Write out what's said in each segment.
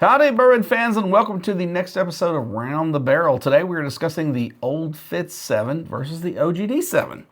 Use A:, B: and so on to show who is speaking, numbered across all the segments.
A: Howdy, bourbon fans, and welcome to the next episode of Round the Barrel. Today we are discussing the Old Fitz 7 versus the OGD 7.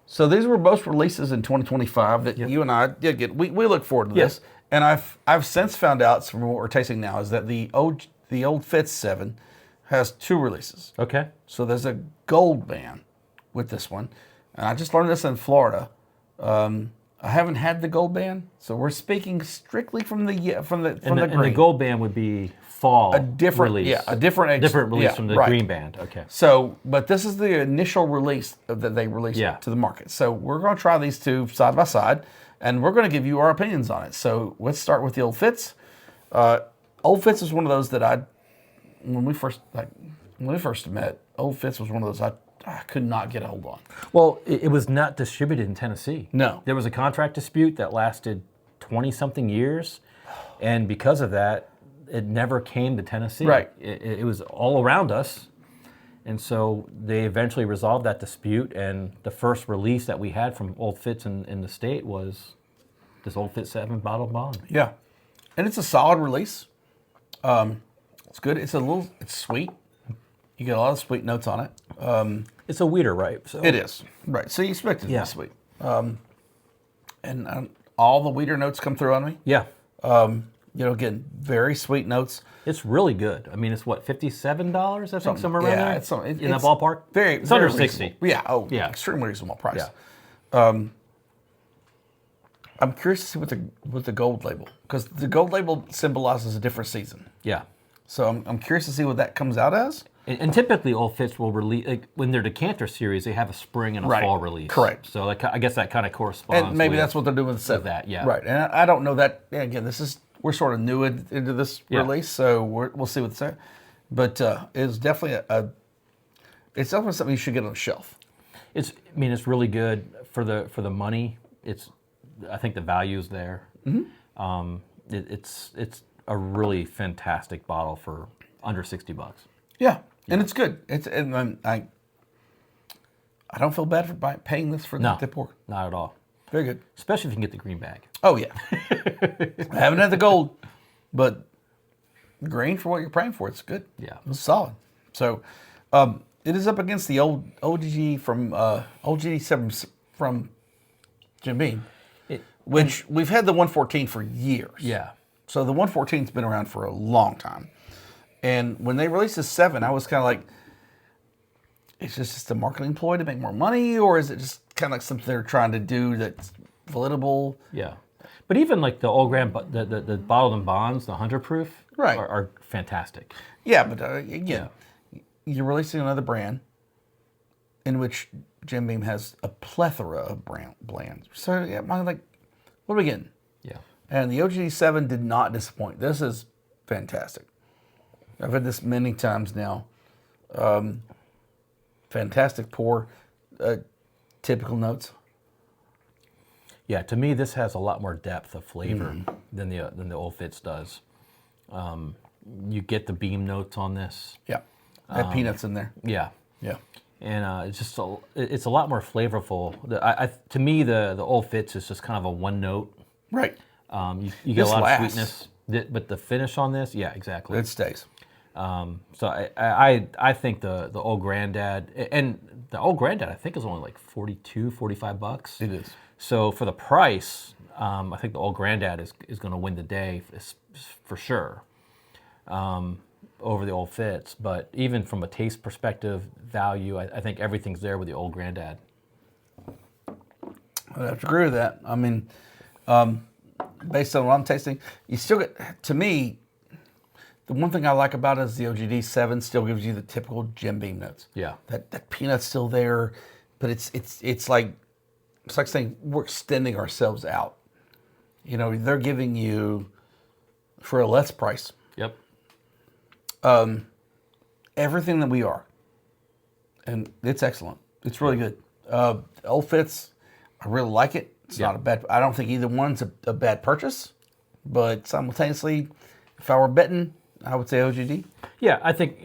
A: So these were both releases in 2025 that you and I did get. We look forward to this, and I've since found out from what we're tasting now is that the Old Fitz 7 has two releases.
B: Okay.
A: So there's a gold band with this one, and I just learned this in Florida. I haven't had the gold band, so we're speaking strictly from the green.
B: And the gold band would be fall release.
A: Yeah, a different
B: release from the green band. Okay.
A: So, but this is the initial release that they released to the market. So we're going to try these two side by side, and we're going to give you our opinions on it. So let's start with the Old Fitz. Old Fitz is one of those that when we first met, Old Fitz was one of those I could not get a hold on.
B: Well, it was not distributed in Tennessee.
A: No.
B: There was a contract dispute that lasted 20-something years, and because of that, it never came to Tennessee.
A: Right.
B: It was all around us, and so they eventually resolved that dispute, and the first release that we had from Old Fitz in the state was this Old Fitz 7 bottled bond.
A: Yeah, and it's a solid release. It's good. It's sweet. You get a lot of sweet notes on it.
B: It's a weeder, right? So
A: it is. Right. So you expect it to be sweet. And all the weeder notes come through on me.
B: Yeah.
A: Again, very sweet notes.
B: It's really good. I mean, it's what, $57, I think, somewhere around there?
A: It's
B: in that ballpark?
A: It's
B: under
A: very
B: 60.
A: Yeah. Oh, yeah. Extremely reasonable price.
B: Yeah.
A: I'm curious to see what the gold label, because the gold label symbolizes a different season.
B: Yeah.
A: So I'm curious to see what that comes out as.
B: And typically, Old Fitz will release, like, when they're decanter series, they have a spring and a fall release.
A: Correct.
B: So I guess that kind of corresponds.
A: And maybe that's what they're doing with the 7.
B: That, yeah.
A: Right. And I don't know that. Again, we're sort of new into this release, so we'll see what's there. But it's definitely it's definitely something you should get on the shelf.
B: It's really good for the money. I think the value is there. Mm-hmm. It's a really fantastic bottle for under $60.
A: Yeah, and it's good. I don't feel bad for paying this for the pour.
B: Not at all.
A: Very good.
B: Especially if you can get the green bag.
A: Oh, yeah. I haven't had the gold, but the green, for what you're praying for, it's good.
B: Yeah.
A: It's solid. So it is up against the old OGD from OGD 7 from Jim Beam, which we've had the 114 for years.
B: Yeah.
A: So the 114's been around for a long time. And when they released the 7, I was kind of like, is this just a marketing ploy to make more money, or is it just kind of like something they're trying to do that's validable?
B: Yeah. But even like the old grand, the bottled and bonds, the 100 proof, are fantastic.
A: Yeah, but again, you're releasing another brand in which Jim Beam has a plethora of brands. So I'm like, what are we getting?
B: Yeah.
A: And the OGD 7 did not disappoint. This is fantastic. I've had this many times now. Fantastic pour, typical notes.
B: Yeah, to me, this has a lot more depth of flavor than the Old Fitz does. You get the Beam notes on this.
A: Yeah, had peanuts in there.
B: Yeah,
A: yeah,
B: and it's just it's a lot more flavorful. To me, the Old Fitz is just kind of a one note.
A: Right.
B: You get a lot of sweetness, but the finish on this, yeah, exactly.
A: It stays.
B: So I think the Old Granddad, and the Old Granddad I think is only like $45.
A: It is.
B: So for the price, I think the Old Granddad is going to win the day for sure over the Old Fitz. But even from a taste perspective, value, I think everything's there with the Old Granddad.
A: I have to agree with that. I mean, based on what I'm tasting, you still get, to me, the one thing I like about it is the OGD 7 still gives you the typical Jim Beam notes.
B: Yeah.
A: That peanut's still there, but it's like saying we're extending ourselves out. They're giving you for a less price.
B: Yep.
A: Everything that we are. And it's excellent. It's really good. Old Fitz, I really like it. It's not a bad, I don't think either one's a bad purchase, but simultaneously, if I were betting, I would say OGD.
B: Yeah, I think,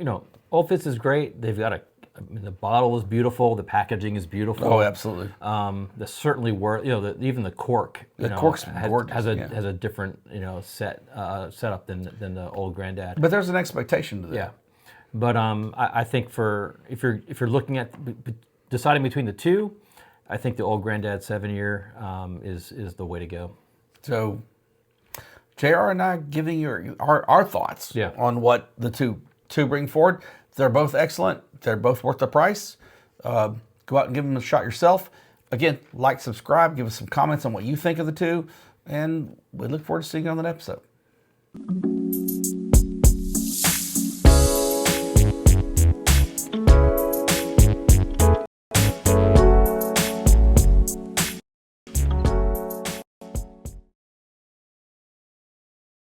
B: Old Fitz is great. They've got the bottle is beautiful. The packaging is beautiful.
A: Oh, absolutely.
B: The certainly worth, even the cork.
A: The cork's
B: has a different, setup than the old Granddad.
A: But there's an expectation to that.
B: Yeah, but I think if you're looking at deciding between the two, I think the old Granddad 7-year is the way to go.
A: So, JR and I giving you our thoughts on what the two bring forward. They're both excellent. They're both worth the price. Go out and give them a shot yourself. Again, like, subscribe, give us some comments on what you think of the two, and we look forward to seeing you on the next episode.